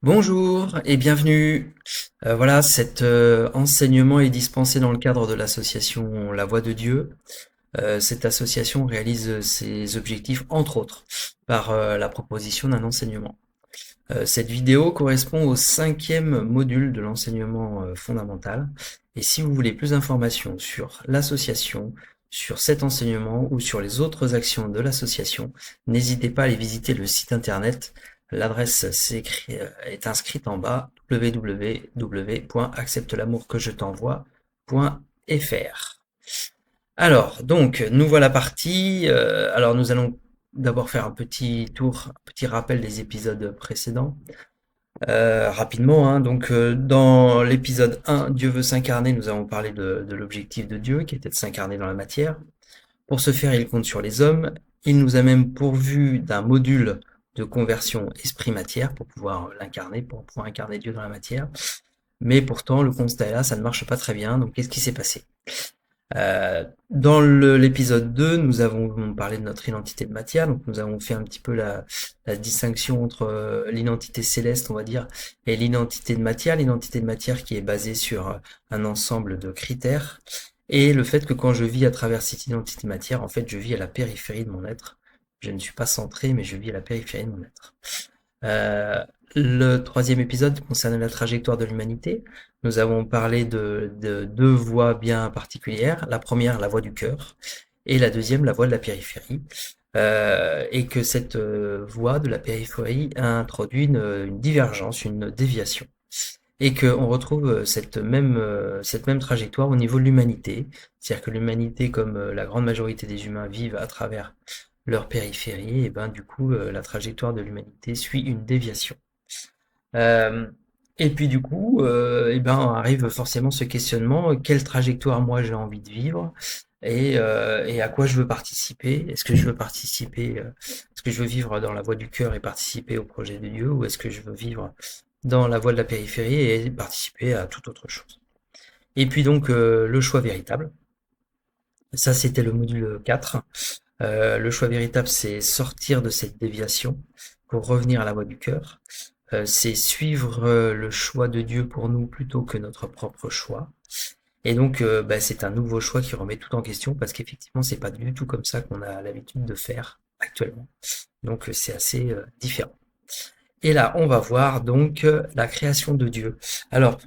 Bonjour et bienvenue. Voilà, cet enseignement est dispensé dans le cadre de l'association La Voix de Dieu. Cette association réalise ses objectifs, entre autres, par la proposition d'un enseignement. Cette vidéo correspond au cinquième module de l'enseignement fondamental. Et si vous voulez plus d'informations sur l'association, sur cet enseignement ou sur les autres actions de l'association, n'hésitez pas à aller visiter le site internet. L'adresse est inscrite en bas, www.acceptelamourquejetenvoie.fr. Alors, donc, nous voilà partis. Alors, nous allons d'abord faire un petit tour, un petit rappel des épisodes précédents. Rapidement, hein, donc dans l'épisode 1, Dieu veut s'incarner, nous avons parlé de l'objectif de Dieu, qui était de s'incarner dans la matière. Pour ce faire, il compte sur les hommes. Il nous a même pourvu d'un module de conversion esprit-matière pour pouvoir l'incarner, pour pouvoir incarner Dieu dans la matière. Mais pourtant, le constat est là, ça ne marche pas très bien. Donc, qu'est-ce qui s'est passé? Dans l'épisode 2, nous avons parlé de notre identité de matière, donc nous avons fait un petit peu la distinction entre l'identité céleste, on va dire, et l'identité de matière. L'identité de matière qui est basée sur un ensemble de critères, et le fait que quand je vis à travers cette identité de matière, en fait, je vis à la périphérie de mon être. Je ne suis pas centré, mais je vis à la périphérie de mon être. Euh, le troisième épisode concerne la trajectoire de l'humanité. Nous avons parlé de deux voies bien particulières. La première, la voie du cœur, et la deuxième, la voie de la périphérie. Et que cette voie de la périphérie a introduit une divergence, une déviation. Et qu'on retrouve cette même trajectoire au niveau de l'humanité. C'est-à-dire que l'humanité, comme la grande majorité des humains, vivent à travers leur périphérie, et ben du coup, la trajectoire de l'humanité suit une déviation. Euh, et puis du coup, eh ben, arrive forcément ce questionnement, quelle trajectoire moi j'ai envie de vivre et à quoi je veux participer? Est-ce que je veux participer, est-ce que je veux vivre dans la voie du cœur et participer au projet de Dieu, ou est-ce que je veux vivre dans la voie de la périphérie et participer à toute autre chose? Et puis donc le choix véritable, ça c'était le module 4. Le choix véritable, c'est sortir de cette déviation pour revenir à la voie du cœur. C'est suivre le choix de Dieu pour nous plutôt que notre propre choix. Et donc, bah, c'est un nouveau choix qui remet tout en question parce qu'effectivement, c'est pas du tout comme ça qu'on a l'habitude de faire actuellement. Donc, c'est assez différent. Et là, on va voir donc la création de Dieu. Alors,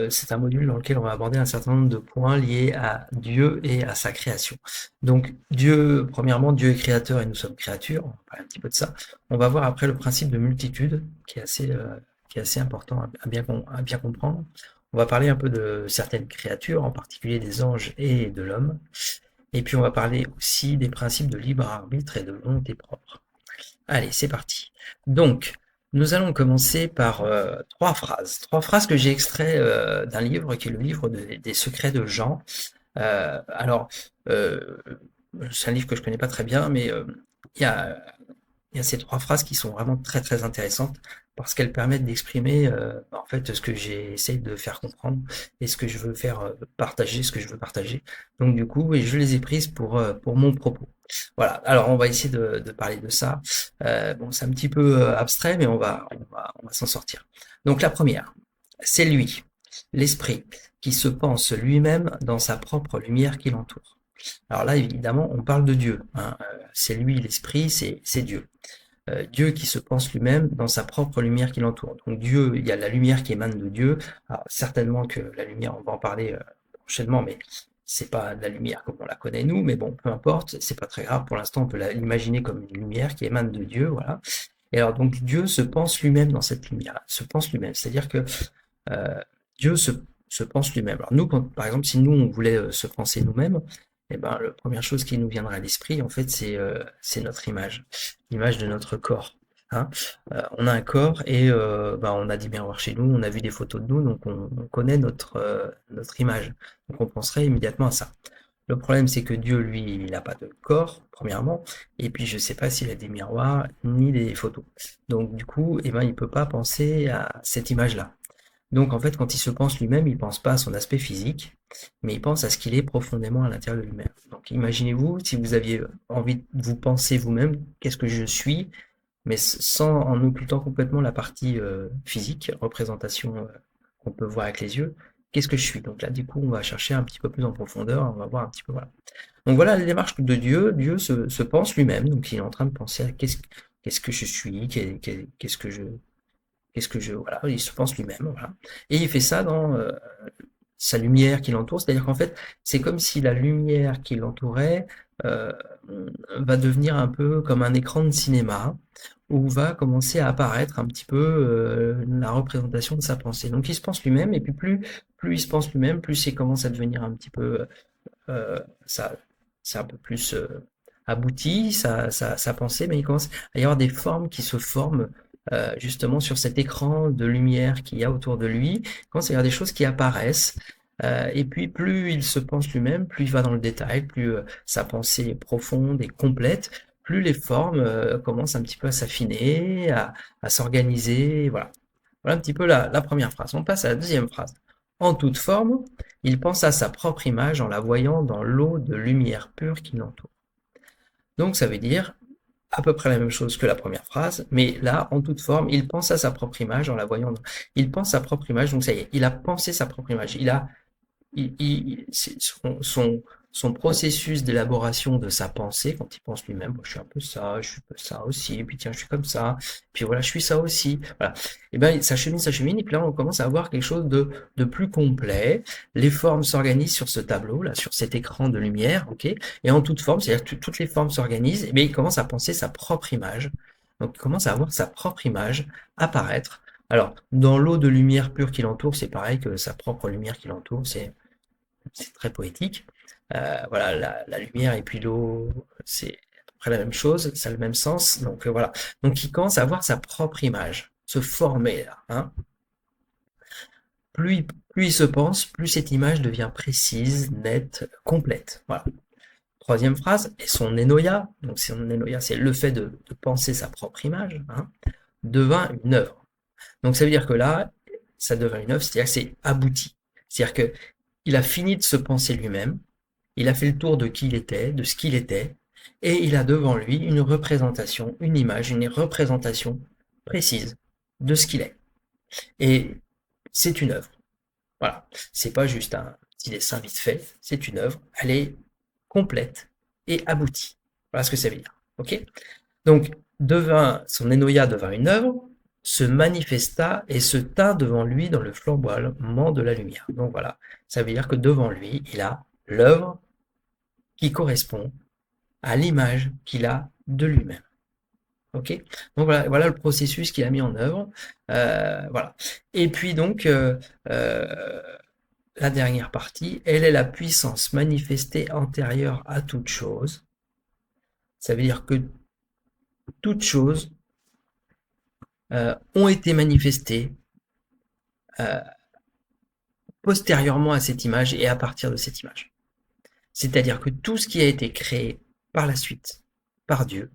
c'est un module dans lequel on va aborder un certain nombre de points liés à Dieu et à sa création. Donc, Dieu, premièrement, Dieu est créateur et nous sommes créatures. On va parler un petit peu de ça. On va voir après le principe de multitude, qui est assez important à bien comprendre. On va parler un peu de certaines créatures, en particulier des anges et de l'homme. Et puis, on va parler aussi des principes de libre arbitre et de volonté propre. Allez, c'est parti. Donc, nous allons commencer par trois phrases que j'ai extrait d'un livre qui est le livre des secrets de Jean. Alors, euh, c'est un livre que je connais pas très bien, mais il y a, il y a ces trois phrases qui sont vraiment très très intéressantes parce qu'elles permettent d'exprimer en fait ce que j'ai essayé de faire comprendre et ce que je veux faire partager, ce que je veux partager. Donc du coup, oui, je les ai prises pour mon propos. Voilà, alors on va essayer de parler de ça. Bon, c'est un petit peu abstrait, mais on va s'en sortir. Donc la première, c'est lui, l'esprit, qui se pense lui-même dans sa propre lumière qui l'entoure. Alors là, évidemment, on parle de Dieu, hein. C'est lui l'esprit, c'est Dieu. Dieu qui se pense lui-même dans sa propre lumière qui l'entoure. Donc Dieu, il y a la lumière qui émane de Dieu. Alors, certainement que la lumière, on va en parler prochainement, mais c'est pas de la lumière comme on la connaît nous, mais bon, peu importe, c'est pas très grave. Pour l'instant, on peut l'imaginer comme une lumière qui émane de Dieu, voilà. Et alors donc Dieu se pense lui-même dans cette lumière, se pense lui-même, c'est-à-dire que euh, Dieu se pense lui-même. Alors nous, par exemple, si nous on voulait se penser nous-mêmes, eh ben, la première chose qui nous viendrait à l'esprit, en fait, c'est notre image, l'image de notre corps. Hein. On a un corps et ben, on a des miroirs chez nous, on a vu des photos de nous, donc on connaît notre image. Donc on penserait immédiatement à ça. Le problème, c'est que Dieu, lui, il n'a pas de corps, premièrement, et puis je ne sais pas s'il a des miroirs ni des photos. Donc du coup, eh ben, il ne peut pas penser à cette image-là. Donc en fait, quand il se pense lui-même, il pense pas à son aspect physique, mais il pense à ce qu'il est profondément à l'intérieur de lui-même. Donc imaginez-vous, si vous aviez envie de vous penser vous-même, qu'est-ce que je suis? mais sans en occultant complètement la partie physique, représentation qu'on peut voir avec les yeux. Qu'est-ce que je suis? Donc là, du coup, on va chercher un petit peu plus en profondeur, on va voir un petit peu, voilà. Donc voilà la démarche de Dieu. Dieu se pense lui-même, donc il est en train de penser à qu'est-ce que je suis, voilà, il se pense lui-même, voilà. Et il fait ça dans sa lumière qui l'entoure, c'est-à-dire qu'en fait, c'est comme si la lumière qui l'entourait euh, va devenir un peu comme un écran de cinéma, où va commencer à apparaître un petit peu la représentation de sa pensée. Donc il se pense lui-même, et puis plus il se pense lui-même, plus il commence à devenir un petit peu ça, c'est un peu plus abouti, sa pensée, mais il commence à y avoir des formes qui se forment justement sur cet écran de lumière qu'il y a autour de lui. Il commence à y avoir des choses qui apparaissent. Et puis plus il se pense lui-même, plus il va dans le détail, plus sa pensée est profonde et complète, plus les formes commencent un petit peu à s'affiner, à s'organiser. Voilà. Voilà un petit peu la première phrase. On passe à la deuxième phrase. En toute forme, il pense à sa propre image en la voyant dans l'eau de lumière pure qui l'entoure. Donc ça veut dire à peu près la même chose que la première phrase, mais là, en toute forme, il pense à sa propre image en la voyant. Il pense sa propre image, donc ça y est, il a pensé sa propre image. Son processus d'élaboration de sa pensée, quand il pense lui-même, moi, je suis un peu ça, je suis un peu ça aussi, et puis tiens, je suis comme ça, puis voilà, je suis ça aussi. Voilà. Et ben, ça chemine, et puis là, on commence à avoir quelque chose de plus complet. Les formes s'organisent sur ce tableau, là, sur cet écran de lumière, ok? Et en toute forme, c'est-à-dire que toutes les formes s'organisent, et bien, il commence à penser sa propre image. Donc, il commence à avoir sa propre image apparaître. Alors, dans l'eau de lumière pure qui l'entoure, c'est pareil que sa propre lumière qui l'entoure, c'est très poétique. Voilà, la lumière et puis l'eau, c'est à peu près la même chose, ça a le même sens. Donc voilà. Donc il commence à avoir sa propre image, se former là. Hein. Plus il se pense, plus cette image devient précise, nette, complète. Voilà. Troisième phrase, et son enoia, donc son enoia, c'est le fait de penser sa propre image, hein, devint une œuvre. Donc ça veut dire que là, ça devint une œuvre, c'est-à-dire que c'est abouti. C'est-à-dire que il a fini de se penser lui-même, il a fait le tour de qui il était, de ce qu'il était, et il a devant lui une représentation, une image, une représentation précise de ce qu'il est. Et c'est une œuvre. Voilà. C'est pas juste un petit dessin vite fait, c'est une œuvre. Elle est complète et aboutie. Voilà ce que ça veut dire. Ok? Donc, son Enoia devint une œuvre, se manifesta et se tint devant lui dans le flamboiement de la lumière. Donc voilà, ça veut dire que devant lui, il a l'œuvre qui correspond à l'image qu'il a de lui-même. Ok? Donc voilà le processus qu'il a mis en œuvre. Voilà. Et puis donc, la dernière partie, elle est la puissance manifestée antérieure à toute chose. Ça veut dire que toutes choses ont été manifestées euh, postérieurement à cette image et à partir de cette image. C'est-à-dire que tout ce qui a été créé par la suite, par Dieu,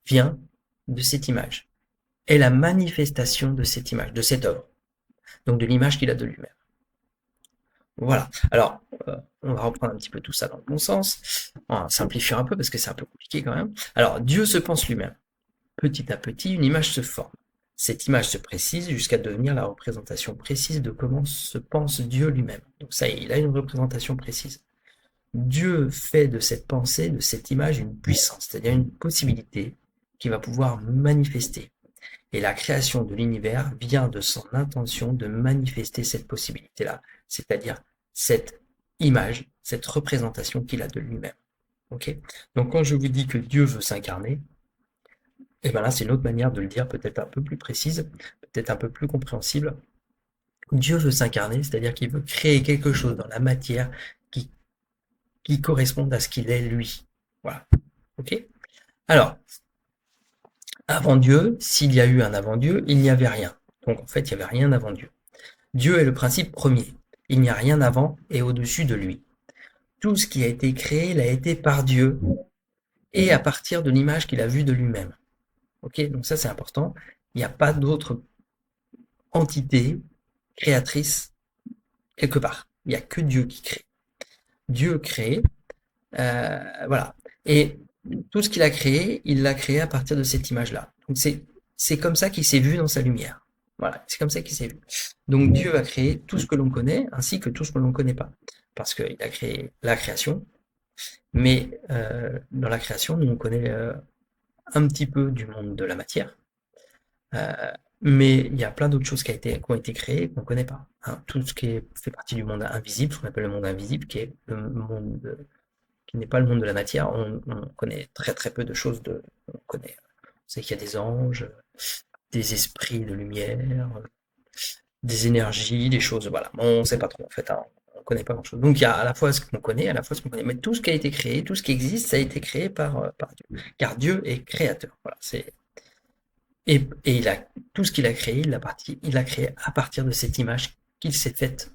vient de cette image. Est la manifestation de cette image, de cette œuvre. Donc de l'image qu'il a de lui-même. Voilà. Alors, on va reprendre un petit peu tout ça dans le bon sens. On va simplifier un peu parce que c'est un peu compliqué quand même. Alors, Dieu se pense lui-même. Petit à petit, une image se forme. Cette image se précise jusqu'à devenir la représentation précise de comment se pense Dieu lui-même. Donc ça y est, il a une représentation précise. Dieu fait de cette pensée, de cette image, une puissance, c'est-à-dire une possibilité qui va pouvoir manifester. Et la création de l'univers vient de son intention de manifester cette possibilité-là, c'est-à-dire cette image, cette représentation qu'il a de lui-même. Ok? Donc quand je vous dis que Dieu veut s'incarner, et bien là c'est une autre manière de le dire, peut-être un peu plus précise, peut-être un peu plus compréhensible. Dieu veut s'incarner, c'est-à-dire qu'il veut créer quelque chose dans la matière qui, qui corresponde à ce qu'il est lui. Voilà. Ok? Alors, avant Dieu, s'il y a eu un avant Dieu, il n'y avait rien. Donc en fait, il n'y avait rien avant Dieu. Dieu est le principe premier. Il n'y a rien avant et au-dessus de lui. Tout ce qui a été créé l'a été par Dieu et à partir de l'image qu'il a vue de lui-même. Ok, donc ça c'est important. Il n'y a pas d'autre entité créatrice quelque part. Il n'y a que Dieu qui crée. Dieu crée, voilà. Et tout ce qu'il a créé, il l'a créé à partir de cette image-là. Donc c'est comme ça qu'il s'est vu dans sa lumière. Voilà, c'est comme ça qu'il s'est vu. Donc Dieu a créé tout ce que l'on connaît, ainsi que tout ce que l'on ne connaît pas. Parce qu'il a créé la création, mais dans la création, nous on connaît un petit peu du monde de la matière, euh, mais il y a plein d'autres choses qui ont été créées qu'on ne connaît pas. Hein. Tout ce qui fait partie du monde invisible, ce qu'on appelle le monde invisible, qui est le monde qui n'est pas le monde de la matière, on connaît très très peu de choses on connaît. On sait qu'il y a des anges, des esprits de lumière, des énergies, des choses, voilà. On ne sait pas trop en fait, hein. On ne connaît pas grand-chose. Donc il y a à la fois ce qu'on connaît, à la fois ce qu'on connaît. Mais tout ce qui a été créé, tout ce qui existe, ça a été créé par Dieu. Car Dieu est créateur. Voilà, et tout ce qu'il a créé, il a créé à partir de cette image qu'il s'est faite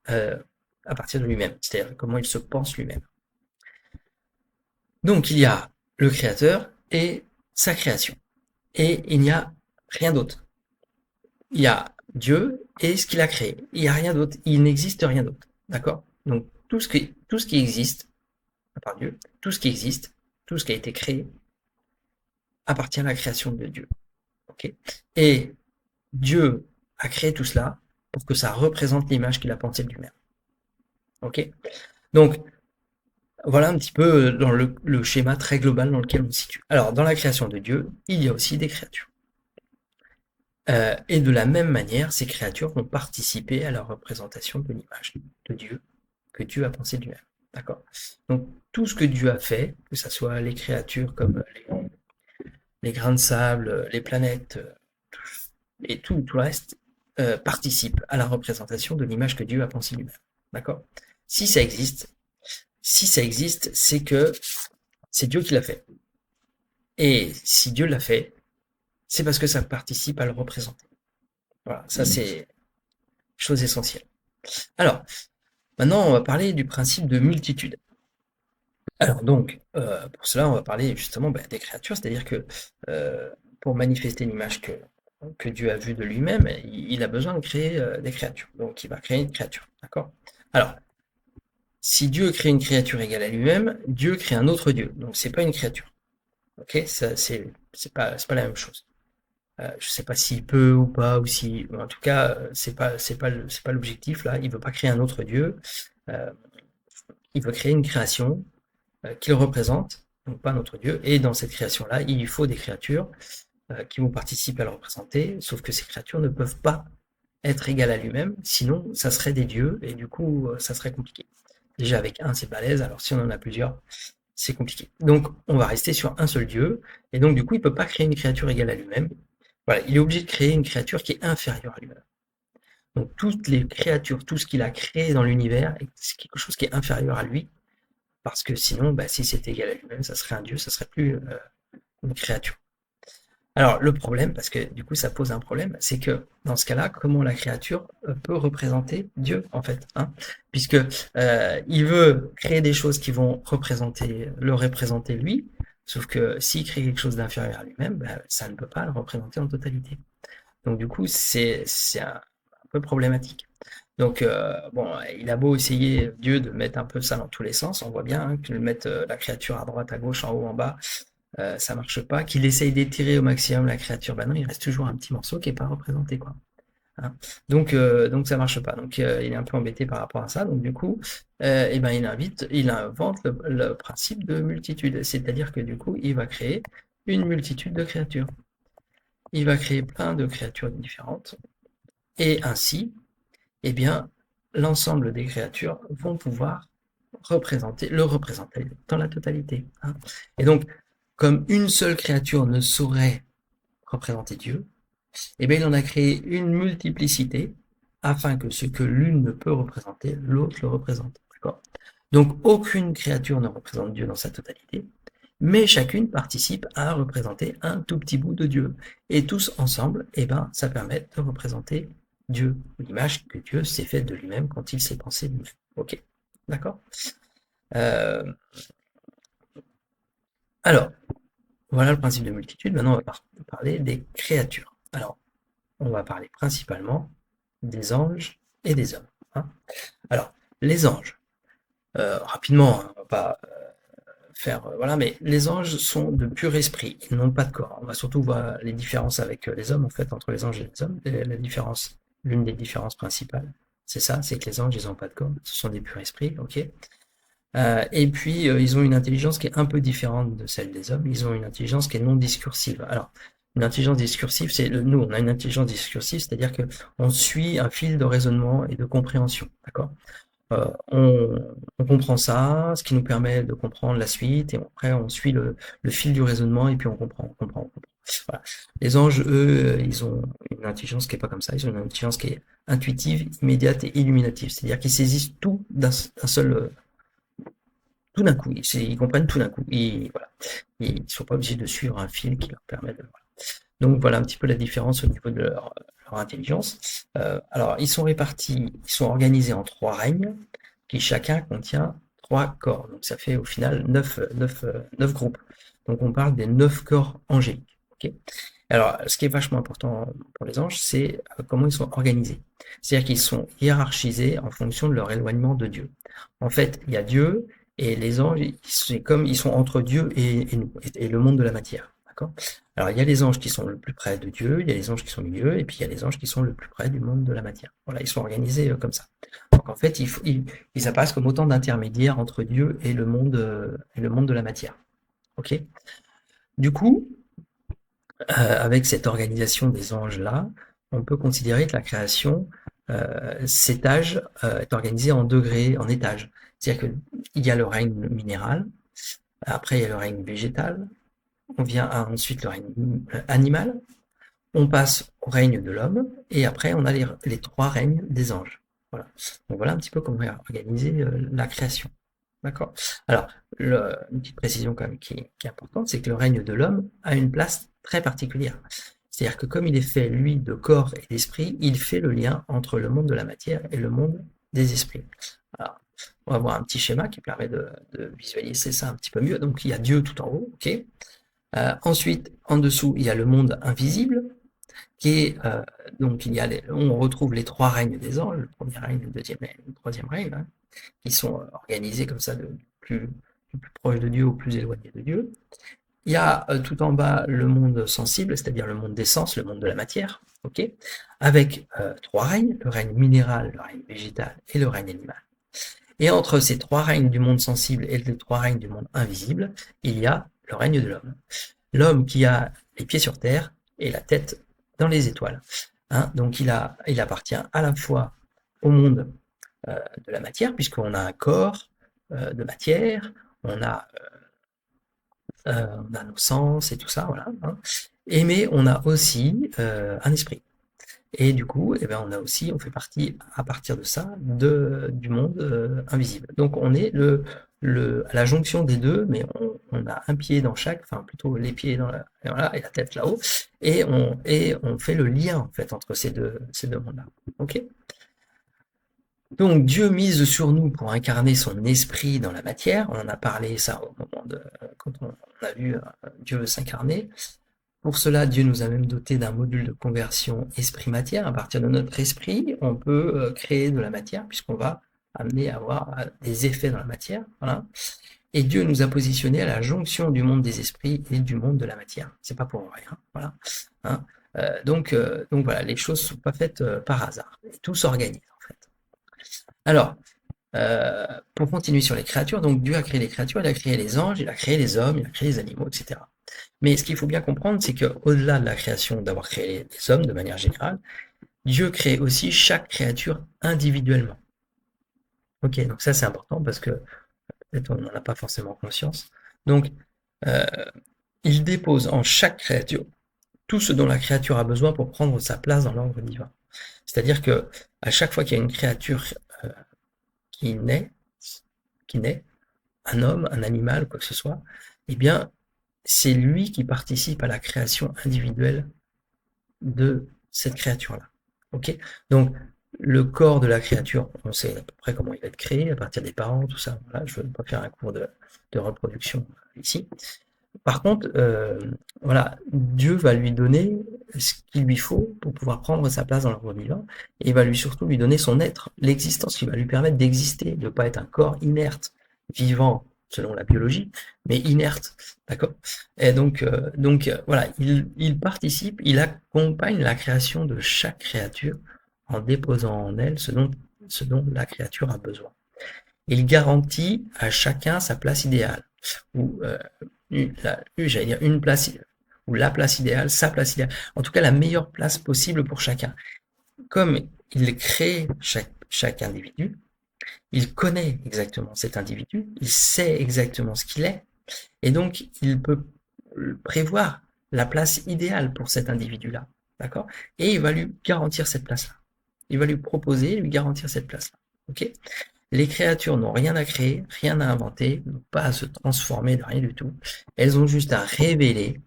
à partir de lui-même. C'est-à-dire comment il se pense lui-même. Donc il y a le créateur et sa création. Et il n'y a rien d'autre. Il y a Dieu et ce qu'il a créé. Il n'y a rien d'autre. Il n'existe rien d'autre. D'accord? Donc tout ce qui existe, à part Dieu, tout ce qui existe, tout ce qui a été créé, appartient à la création de Dieu. Ok? Et Dieu a créé tout cela pour que ça représente l'image qu'il a pensée de lui-même. Ok? Donc, voilà un petit peu dans le schéma très global dans lequel on se situe. Alors, dans la création de Dieu, il y a aussi des créatures. Et de la même manière, ces créatures vont participer à la représentation de l'image de Dieu que Dieu a pensé de lui-même. D'accord? Donc, tout ce que Dieu a fait, que ce soit les créatures comme les grains de sable, les planètes, et tout le reste, participe à la représentation de l'image que Dieu a pensée de lui-même. D'accord? Si ça existe, c'est que c'est Dieu qui l'a fait. Et si Dieu l'a fait, c'est parce que ça participe à le représenter. Voilà, ça c'est chose essentielle. Alors, maintenant on va parler du principe de multitude. Alors donc, pour cela on va parler justement des créatures, c'est-à-dire que pour manifester l'image que Dieu a vue de lui-même, il a besoin de créer des créatures. Donc il va créer une créature, d'accord? Alors, si Dieu crée une créature égale à lui-même, Dieu crée un autre Dieu. Donc c'est pas une créature. Ok? Ça, c'est pas la même chose. Je sais pas s'il peut ou pas, ou si, en tout cas, c'est pas l'objectif là. Il veut pas créer un autre Dieu. Euh, il veut créer une création qu'il représente, donc pas notre Dieu. Et dans cette création-là, il faut des créatures qui vont participer à le représenter. Sauf que ces créatures ne peuvent pas être égales à lui-même, sinon ça serait des dieux et du coup ça serait compliqué. Déjà avec un c'est balèze, alors si on en a plusieurs, c'est compliqué. Donc on va rester sur un seul dieu, et donc du coup il peut pas créer une créature égale à lui-même. Voilà, il est obligé de créer une créature qui est inférieure à lui-même. Donc toutes les créatures, tout ce qu'il a créé dans l'univers, c'est quelque chose qui est inférieur à lui, parce que sinon, si c'était égal à lui-même, ça serait un dieu, ça serait plus une créature. Alors le problème, parce que du coup ça pose un problème, c'est que dans ce cas-là, comment la créature peut représenter Dieu en fait, hein? Puisque il veut créer des choses qui vont le représenter lui, sauf que s'il crée quelque chose d'inférieur à lui-même, ça ne peut pas le représenter en totalité. Donc du coup c'est un peu problématique. Donc bon, il a beau essayer Dieu de mettre un peu ça dans tous les sens, on voit bien hein, qu'il mettre la créature à droite, à gauche, en haut, en bas, ça marche pas, qu'il essaye d'étirer au maximum la créature, non, il reste toujours un petit morceau qui est pas représenté, quoi. Hein. Donc ça marche pas. Donc il est un peu embêté par rapport à ça. Donc du coup, il invente le principe de multitude. C'est-à-dire que du coup, il va créer une multitude de créatures. Il va créer plein de créatures différentes. Et ainsi, eh bien, l'ensemble des créatures vont pouvoir le représenter dans la totalité. Hein. Et donc, comme une seule créature ne saurait représenter Dieu, eh bien, il en a créé une multiplicité afin que ce que l'une ne peut représenter, l'autre le représente. D'accord? Donc, aucune créature ne représente Dieu dans sa totalité, mais chacune participe à représenter un tout petit bout de Dieu. Et tous ensemble, eh ben, ça permet de représenter Dieu, l'image que Dieu s'est faite de lui-même quand il s'est pensé lui-même. Ok? D'accord? Euh, alors, voilà le principe de multitude. Maintenant, on va parler des créatures. Alors, on va parler principalement des anges et des hommes. Hein. Alors, les anges, rapidement, hein, on va pas faire, voilà, mais les anges sont de pur esprit, ils n'ont pas de corps. On va surtout voir les différences avec les hommes, en fait, entre les anges et les hommes. Et la différence, l'une des différences principales, c'est ça, c'est que les anges, ils n'ont pas de corps, ce sont des purs esprits, ok. Et puis, ils ont une intelligence qui est un peu différente de celle des hommes. Ils ont une intelligence qui est non discursive. Alors, une intelligence discursive, nous, on a une intelligence discursive, c'est-à-dire que on suit un fil de raisonnement et de compréhension, d'accord? On comprend ça, ce qui nous permet de comprendre la suite, et après on suit le fil du raisonnement, et puis on comprend. Voilà. Les anges, eux, ils ont une intelligence qui est pas comme ça, ils ont une intelligence qui est intuitive, immédiate et illuminative, c'est-à-dire qu'ils saisissent tout d'un seul, tout d'un coup, ils comprennent tout d'un coup, voilà. Ils sont pas obligés de suivre un fil qui leur permet de... Voilà. Donc voilà un petit peu la différence au niveau de leur intelligence. Alors ils sont répartis, ils sont organisés en 3 règnes, qui chacun contient 3 corps. Donc ça fait au final 9 groupes. Donc on parle des 9 corps angéliques. Okay. Alors ce qui est vachement important pour les anges, c'est comment ils sont organisés. C'est-à-dire qu'ils sont hiérarchisés en fonction de leur éloignement de Dieu. En fait, il y a Dieu, et les anges, c'est comme ils sont entre Dieu et nous, et le monde de la matière. D'accord. Alors, il y a les anges qui sont le plus près de Dieu, il y a les anges qui sont au milieu, et puis il y a les anges qui sont le plus près du monde de la matière. Voilà, ils sont organisés comme ça. Donc, en fait, ils apparaissent comme autant d'intermédiaires entre Dieu et le monde de la matière. Ok. Du coup, avec cette organisation des anges-là, on peut considérer que la création, cet âge est organisé en degrés, en étages. C'est-à-dire qu'il y a le règne minéral, après il y a le règne végétal, on vient à ensuite le règne animal, on passe au règne de l'homme, et après on a les 3 règnes des anges. Voilà. Donc voilà un petit peu comment est organisée la création. D'accord. Alors, une petite précision quand même qui est importante, c'est que le règne de l'homme a une place très particulière. C'est-à-dire que comme il est fait, lui, de corps et d'esprit, il fait le lien entre le monde de la matière et le monde des esprits. Alors, on va voir un petit schéma qui permet de visualiser ça un petit peu mieux. Donc, il y a Dieu tout en haut, ok. Ensuite, en dessous, il y a le monde invisible, qui est, donc on retrouve les 3 règnes des anges, le premier règne, le deuxième règne, le troisième règne, hein, qui sont organisés comme ça du plus proche de Dieu au plus éloigné de Dieu. Il y a tout en bas le monde sensible, c'est-à-dire le monde des sens, le monde de la matière, ok, avec 3 règnes, le règne minéral, le règne végétal et le règne animal. Et entre ces 3 règnes du monde sensible et les 3 règnes du monde invisible, il y a le règne de l'homme. L'homme qui a les pieds sur terre et la tête dans les étoiles. Hein, donc il appartient à la fois au monde de la matière, puisqu'on a un corps de matière, on a nos sens et tout ça, voilà. Hein. Mais on a aussi un esprit. Et du coup, eh ben, on fait partie, à partir de ça, du monde invisible. Donc on est à la jonction des deux, mais on a un pied dans chaque, enfin plutôt les pieds voilà, et la tête là-haut, et on fait le lien en fait entre ces deux mondes-là. Ok. Donc Dieu mise sur nous pour incarner son esprit dans la matière. On en a parlé ça au moment quand on a vu Dieu s'incarner. Pour cela, Dieu nous a même doté d'un module de conversion esprit-matière. À partir de notre esprit, on peut créer de la matière, puisqu'on va amener à avoir des effets dans la matière. Voilà. Et Dieu nous a positionnés à la jonction du monde des esprits et du monde de la matière. C'est pas pour rien. Voilà. Hein. Donc voilà, les choses sont pas faites par hasard. Et tout s'organise en fait. Alors, pour continuer sur les créatures, donc Dieu a créé les créatures, il a créé les anges, il a créé les hommes, il a créé les animaux, etc. Mais ce qu'il faut bien comprendre, c'est qu'au-delà de la création, d'avoir créé les hommes de manière générale, Dieu crée aussi chaque créature individuellement. Ok, donc ça c'est important parce que peut-être on n'en a pas forcément conscience. Donc, il dépose en chaque créature tout ce dont la créature a besoin pour prendre sa place dans l'ordre divin. C'est-à-dire que à chaque fois qu'il y a une créature qui naît, un homme, un animal, quoi que ce soit, eh bien, c'est lui qui participe à la création individuelle de cette créature-là. Ok. Donc, le corps de la créature, on sait à peu près comment il va être créé, à partir des parents, tout ça. Voilà, je ne veux pas faire un cours de reproduction ici. Par contre, voilà, Dieu va lui donner ce qu'il lui faut pour pouvoir prendre sa place dans l'ordre divin, et il va surtout lui donner son être, l'existence qui va lui permettre d'exister, de ne pas être un corps inerte, vivant, selon la biologie, mais inerte, d'accord? Et voilà, il participe, il accompagne la création de chaque créature en déposant en elle ce dont la créature a besoin. Il garantit à chacun sa place idéale, ou j'allais dire une place, ou la place idéale, sa place idéale, en tout cas la meilleure place possible pour chacun. Comme il crée chaque individu, il connaît exactement cet individu, il sait exactement ce qu'il est, et donc il peut prévoir la place idéale pour cet individu-là, d'accord? Et il va lui garantir cette place-là. Il va lui proposer, lui garantir cette place-là, ok? Les créatures n'ont rien à créer, rien à inventer, n'ont pas à se transformer de rien du tout. Elles ont juste à révéler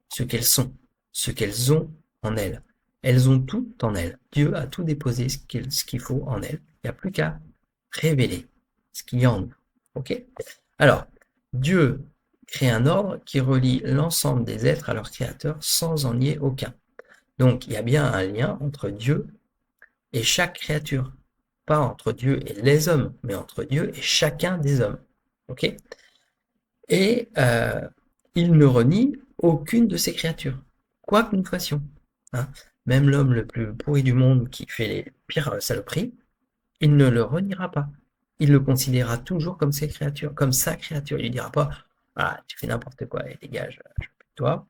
ce qu'elles sont, ce qu'elles ont en elles. Elles ont tout en elles. Dieu a tout déposé ce qu'il faut en elles. Il n'y a plus qu'à révéler ce qu'il y a en nous. Ok? Alors, Dieu crée un ordre qui relie l'ensemble des êtres à leur créateur sans en nier aucun. Donc, il y a bien un lien entre Dieu et chaque créature. Pas entre Dieu et les hommes, mais entre Dieu et chacun des hommes. Ok? Et il ne renie aucune de ces créatures, quoi que nous fassions. Hein. Même l'homme le plus pourri du monde qui fait les pires saloperies, il ne le reniera pas. Il le considérera toujours comme ses créatures, comme sa créature. Il ne dira pas ah, tu fais n'importe quoi, et dégage, je veux plus de toi.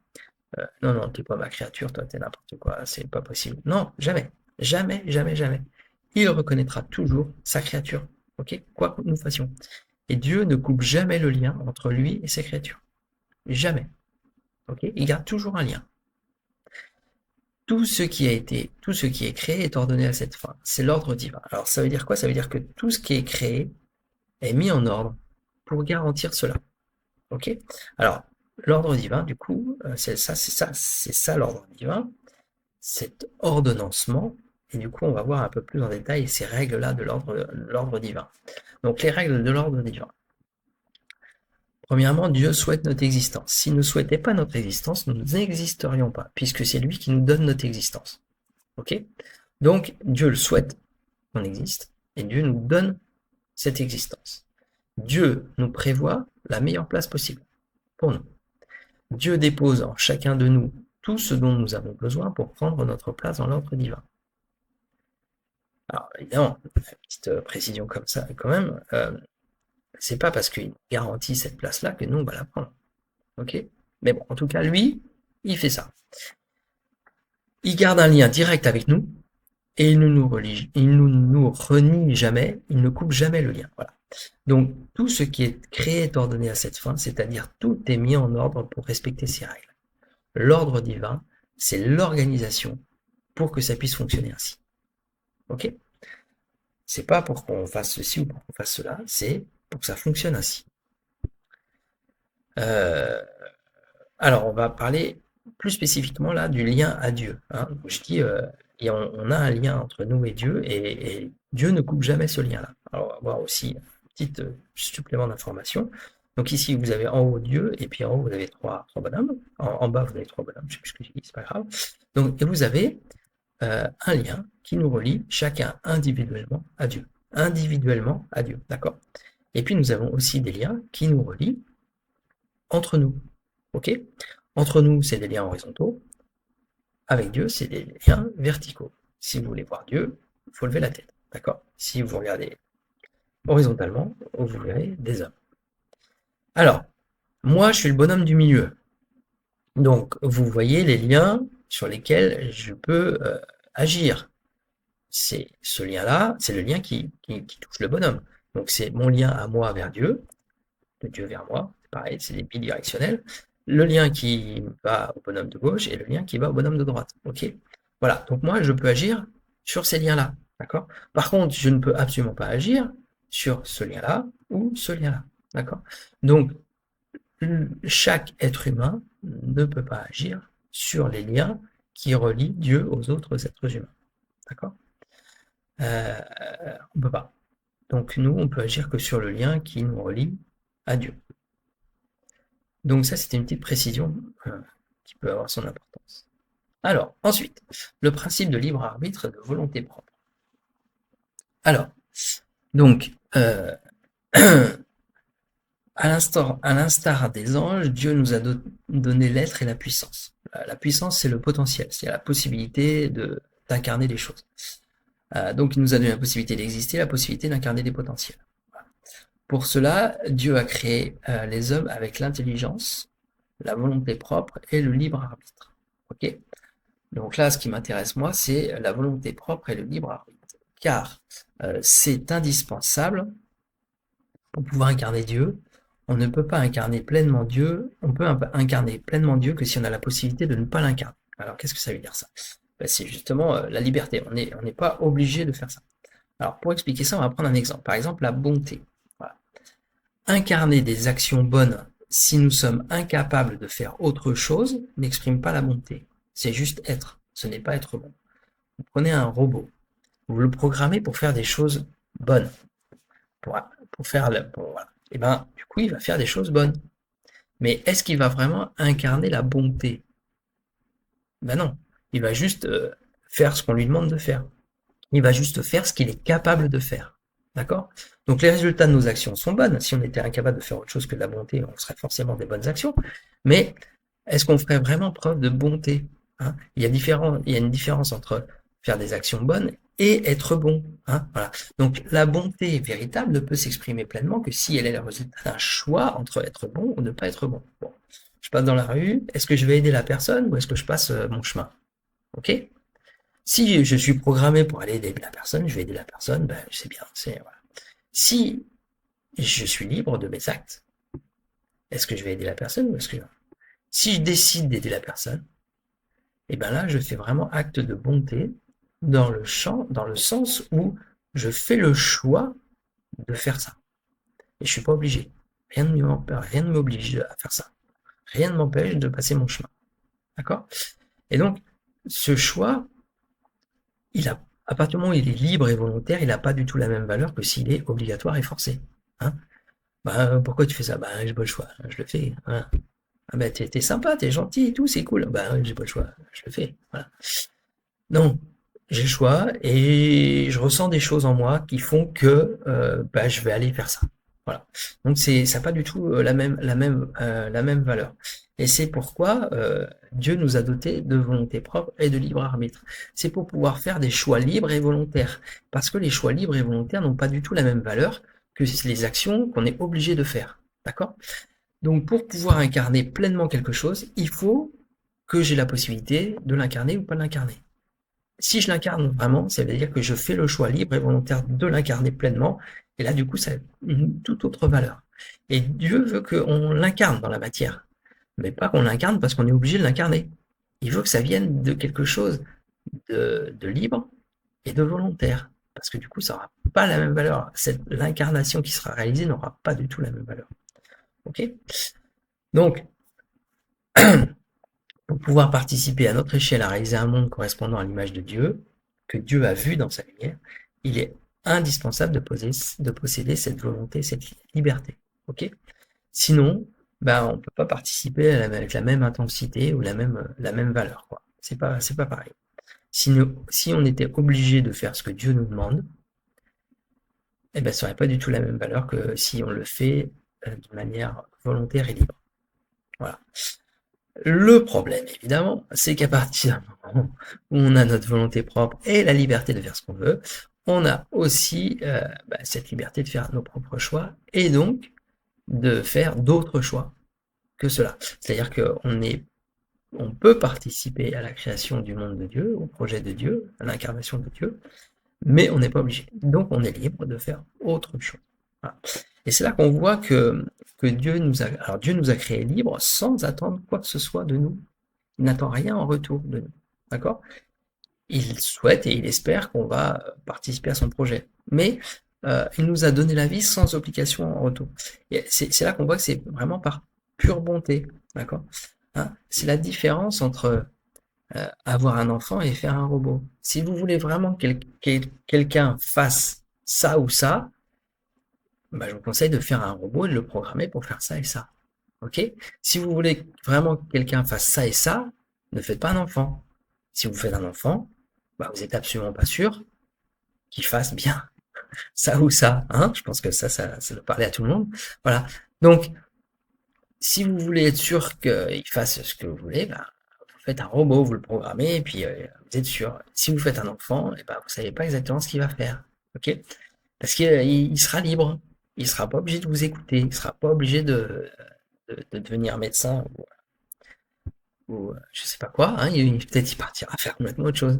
Non, non, t'es pas ma créature, toi, t'es n'importe quoi, c'est pas possible. Non, jamais. Jamais, jamais, jamais. Il reconnaîtra toujours sa créature. Ok? Quoi que nous fassions. Et Dieu ne coupe jamais le lien entre lui et ses créatures. Jamais. Ok? Il garde toujours un lien. Tout ce qui est créé est ordonné à cette fin. C'est l'ordre divin. Alors ça veut dire quoi? Ça veut dire que tout ce qui est créé est mis en ordre pour garantir cela. Ok? Alors, l'ordre divin, du coup, c'est ça l'ordre divin, cet ordonnancement, et du coup on va voir un peu plus en détail ces règles-là de l'ordre divin. Donc les règles de l'ordre divin. Premièrement, Dieu souhaite notre existence. S'il ne souhaitait pas notre existence, nous n'existerions pas, puisque c'est lui qui nous donne notre existence. Ok? Donc, Dieu le souhaite qu'on existe, et Dieu nous donne cette existence. Dieu nous prévoit la meilleure place possible pour nous. Dieu dépose en chacun de nous tout ce dont nous avons besoin pour prendre notre place dans l'ordre divin. Alors, évidemment, une petite précision comme ça, quand même, c'est pas parce qu'il garantit cette place-là que nous, on va la prendre. Ok? Mais bon, en tout cas, lui, il fait ça. Il garde un lien direct avec nous, et il ne nous renie jamais, il ne coupe jamais le lien. Voilà. Donc, tout ce qui est créé est ordonné à cette fin, c'est-à-dire tout est mis en ordre pour respecter ces règles. L'ordre divin, c'est l'organisation pour que ça puisse fonctionner ainsi. Ok? C'est pas pour qu'on fasse ceci ou pour qu'on fasse cela, c'est pour que ça fonctionne ainsi. Alors, on va parler plus spécifiquement là du lien à Dieu. Hein. Je dis, on a un lien entre nous et Dieu, et Dieu ne coupe jamais ce lien-là. Alors, on va voir aussi un petit supplément d'information. Donc ici, vous avez en haut Dieu, et puis en haut, vous avez trois bonhommes. En bas, vous avez trois bonhommes, je sais plus ce que j'ai dit, c'est pas grave. Donc, et vous avez un lien qui nous relie chacun individuellement à Dieu. Individuellement à Dieu, d'accord? Et puis, nous avons aussi des liens qui nous relient entre nous. Ok? Entre nous, c'est des liens horizontaux. Avec Dieu, c'est des liens verticaux. Si vous voulez voir Dieu, il faut lever la tête. D'accord? Si vous regardez horizontalement, vous verrez des hommes. Alors, moi, je suis le bonhomme du milieu. Donc, vous voyez les liens sur lesquels je peux agir. C'est ce lien-là, c'est le lien qui touche le bonhomme. Donc, c'est mon lien à moi vers Dieu, de Dieu vers moi. C'est pareil, c'est des bidirectionnels. Le lien qui va au bonhomme de gauche et le lien qui va au bonhomme de droite. Ok? Voilà. Donc moi, je peux agir sur ces liens-là. D'accord? Par contre, je ne peux absolument pas agir sur ce lien-là ou ce lien-là. D'accord? Donc, chaque être humain ne peut pas agir sur les liens qui relient Dieu aux autres êtres humains. D'accord? On ne peut pas. Donc nous, on peut agir que sur le lien qui nous relie à Dieu. Donc ça, c'était une petite précision qui peut avoir son importance. Alors, ensuite, le principe de libre arbitre et de volonté propre. Alors, donc, À l'instar des anges, Dieu nous a donné l'être et la puissance. La puissance, c'est le potentiel, c'est la possibilité d'incarner des choses. Donc il nous a donné la possibilité d'exister, la possibilité d'incarner des potentiels. Pour cela, Dieu a créé les hommes avec l'intelligence, la volonté propre et le libre arbitre. Ok. Donc là, ce qui m'intéresse moi, c'est la volonté propre et le libre arbitre, car c'est indispensable pour pouvoir incarner Dieu. On ne peut pas incarner pleinement Dieu, on peut incarner pleinement Dieu que si on a la possibilité de ne pas l'incarner. Alors qu'est-ce que ça veut dire ça? Ben, c'est justement la liberté, on n'est pas obligé de faire ça. Alors pour expliquer ça, on va prendre un exemple. Par exemple, la bonté. Voilà. Incarner des actions bonnes si nous sommes incapables de faire autre chose n'exprime pas la bonté. C'est juste être, ce n'est pas être bon. Vous prenez un robot, vous le programmez pour faire des choses bonnes, pour faire voilà. Et ben, du coup, il va faire des choses bonnes. Mais est-ce qu'il va vraiment incarner la bonté? Ben non, il va juste faire ce qu'on lui demande de faire. Il va juste faire ce qu'il est capable de faire. D'accord? Donc les résultats de nos actions sont bonnes. Si on était incapable de faire autre chose que de la bonté, on serait forcément des bonnes actions. Mais est-ce qu'on ferait vraiment preuve de bonté? Hein? Il y a une différence entre faire des actions bonnes et être bon. Hein? Voilà. Donc la bonté véritable ne peut s'exprimer pleinement que si elle est le résultat d'un choix entre être bon ou ne pas être bon. Bon. Je passe dans la rue, est-ce que je vais aider la personne ou est-ce que je passe mon chemin? Ok? Si je suis programmé pour aller aider la personne, je vais aider la personne, ben c'est bien. Voilà. Si je suis libre de mes actes, est-ce que je vais aider la personne ou est-ce que si je décide d'aider la personne, et ben là je fais vraiment acte de bonté dans le sens où je fais le choix de faire ça. Et je suis pas obligé. Rien ne m'oblige à faire ça. Rien ne m'empêche de passer mon chemin. D'accord? Et donc, ce choix, à partir du moment où il est libre et volontaire, il n'a pas du tout la même valeur que s'il est obligatoire et forcé. Hein? Bah, pourquoi tu fais ça? Bah, j'ai pas le choix, je le fais. Voilà. Ah bah, t'es sympa, t'es gentil et tout, c'est cool. Bah, j'ai pas le choix, je le fais. Voilà. Non, j'ai le choix et je ressens des choses en moi qui font que bah, je vais aller faire ça. Voilà. Donc ça n'a pas du tout la même valeur. Et c'est pourquoi Dieu nous a dotés de volonté propre et de libre arbitre. C'est pour pouvoir faire des choix libres et volontaires. Parce que les choix libres et volontaires n'ont pas du tout la même valeur que les actions qu'on est obligé de faire. D'accord? Donc pour pouvoir incarner pleinement quelque chose, il faut que j'ai la possibilité de l'incarner ou pas l'incarner. Si je l'incarne vraiment, ça veut dire que je fais le choix libre et volontaire de l'incarner pleinement. Et là, du coup, ça a une toute autre valeur. Et Dieu veut qu'on l'incarne dans la matière, mais pas qu'on l'incarne parce qu'on est obligé de l'incarner. Il veut que ça vienne de quelque chose de libre et de volontaire. Parce que du coup, ça n'aura pas la même valeur. L'incarnation qui sera réalisée n'aura pas du tout la même valeur. Ok? Donc, pour pouvoir participer à notre échelle à réaliser un monde correspondant à l'image de Dieu, que Dieu a vu dans sa lumière, il est indispensable de posséder cette volonté, cette liberté. Ok? Sinon, ben, on ne peut pas participer avec la même intensité ou la même valeur. C'est pas pareil. Si on était obligé de faire ce que Dieu nous demande, eh ben, ça n'aurait pas du tout la même valeur que si on le fait de manière volontaire et libre. Voilà. Le problème, évidemment, c'est qu'à partir du moment où on a notre volonté propre et la liberté de faire ce qu'on veut, on a aussi cette liberté de faire nos propres choix et donc de faire d'autres choix que cela. C'est-à-dire on peut participer à la création du monde de Dieu, au projet de Dieu, à l'incarnation de Dieu, mais on n'est pas obligé. Donc on est libre de faire autre chose. Voilà. Et c'est là qu'on voit que Dieu nous a créés libres sans attendre quoi que ce soit de nous. Il n'attend rien en retour de nous. D'accord? Il souhaite et il espère qu'on va participer à son projet. Mais il nous a donné la vie sans obligation en retour. Et c'est là qu'on voit que c'est vraiment par pure bonté. D'accord? Hein? C'est la différence entre avoir un enfant et faire un robot. Si vous voulez vraiment que quelqu'un fasse ça ou ça, bah, je vous conseille de faire un robot et de le programmer pour faire ça et ça. Ok? Si vous voulez vraiment que quelqu'un fasse ça et ça, ne faites pas un enfant. Si vous faites un enfant, bah, vous n'êtes absolument pas sûr qu'il fasse bien ça ou ça. Hein? Je pense que ça doit parler à tout le monde. Voilà. Donc, si vous voulez être sûr qu'il fasse ce que vous voulez, ben, vous faites un robot, vous le programmez, et puis vous êtes sûr. Si vous faites un enfant, et ben, vous savez pas exactement ce qu'il va faire. Ok? Parce qu'il il sera libre. Il sera pas obligé de vous écouter. Il sera pas obligé de devenir médecin ou je sais pas quoi. Hein. Peut-être il partira faire complètement autre chose.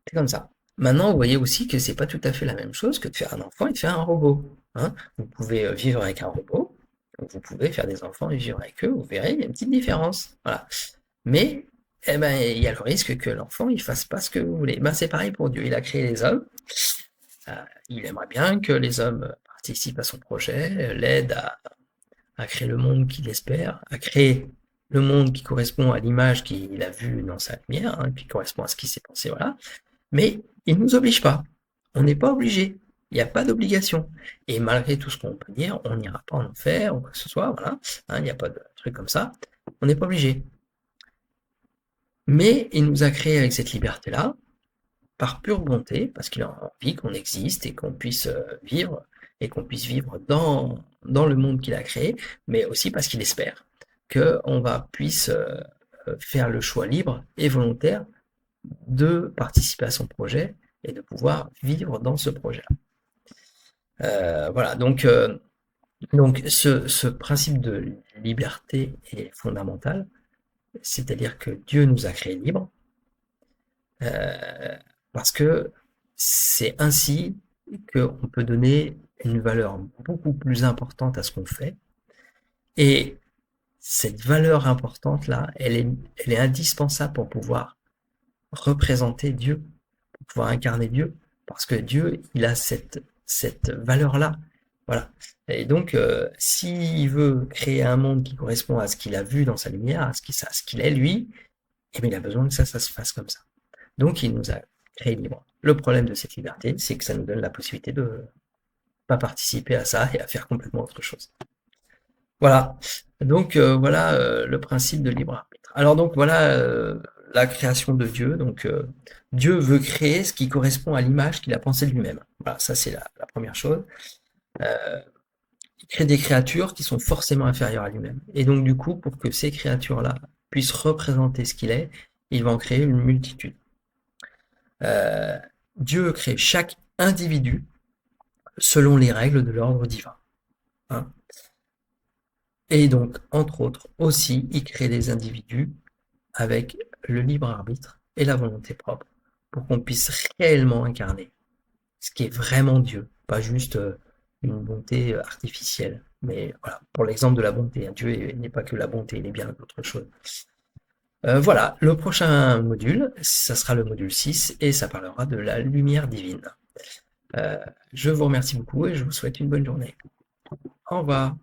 C'est comme ça. Maintenant, vous voyez aussi que c'est pas tout à fait la même chose que de faire un enfant et de faire un robot. Hein. Vous pouvez vivre avec un robot, vous pouvez faire des enfants et vivre avec eux, vous verrez, il y a une petite différence. Voilà. Mais eh ben, il y a le risque que l'enfant il fasse pas ce que vous voulez. Ben, c'est pareil pour Dieu. Il a créé les hommes. Il aimerait bien que les hommes participent à son projet, l'aident à créer le monde qu'il espère, à créer le monde qui correspond à l'image qu'il a vue dans sa lumière, hein, qui correspond à ce qu'il s'est pensé, voilà. Mais il ne nous oblige pas. On n'est pas obligé. Il n'y a pas d'obligation. Et malgré tout ce qu'on peut dire, on n'ira pas en enfer ou quoi que ce soit, voilà. Hein, il n'y a pas de truc comme ça. On n'est pas obligé. Mais il nous a créé avec cette liberté-là, par pure bonté, parce qu'il a envie qu'on existe et qu'on puisse vivre, et qu'on puisse vivre dans le monde qu'il a créé, mais aussi parce qu'il espère qu'on puisse faire le choix libre et volontaire de participer à son projet et de pouvoir vivre dans ce projet-là. Voilà, donc ce principe de liberté est fondamental, c'est-à-dire que Dieu nous a créés libres, euh, parce que c'est ainsi qu'on peut donner une valeur beaucoup plus importante à ce qu'on fait. Et cette valeur importante-là, elle est indispensable pour pouvoir représenter Dieu, pour pouvoir incarner Dieu, parce que Dieu, il a cette valeur-là. Voilà. Et donc, s'il veut créer un monde qui correspond à ce qu'il a vu dans sa lumière, à ce qu'il est lui, eh bien, il a besoin que ça se fasse comme ça. Donc, il nous a créé libre. Le problème de cette liberté, c'est que ça nous donne la possibilité de pas participer à ça et à faire complètement autre chose. Voilà. Donc, voilà le principe de libre arbitre. Alors donc voilà la création de Dieu. Donc Dieu veut créer ce qui correspond à l'image qu'il a pensée de lui-même. Voilà, ça c'est la première chose. Euh, il crée des créatures qui sont forcément inférieures à lui-même. Et donc du coup, pour que ces créatures-là puissent représenter ce qu'il est, il va en créer une multitude. Euh, Dieu crée chaque individu selon les règles de l'ordre divin. Hein. Et donc, entre autres, aussi, il crée des individus avec le libre arbitre et la volonté propre pour qu'on puisse réellement incarner ce qui est vraiment Dieu, pas juste une bonté artificielle. Mais voilà, pour l'exemple de la bonté, hein, Dieu n'est pas que la bonté, il est bien d'autres choses. Voilà, le prochain module, ça sera le module 6 et ça parlera de la lumière divine. Euh, je vous remercie beaucoup et je vous souhaite une bonne journée. Au revoir.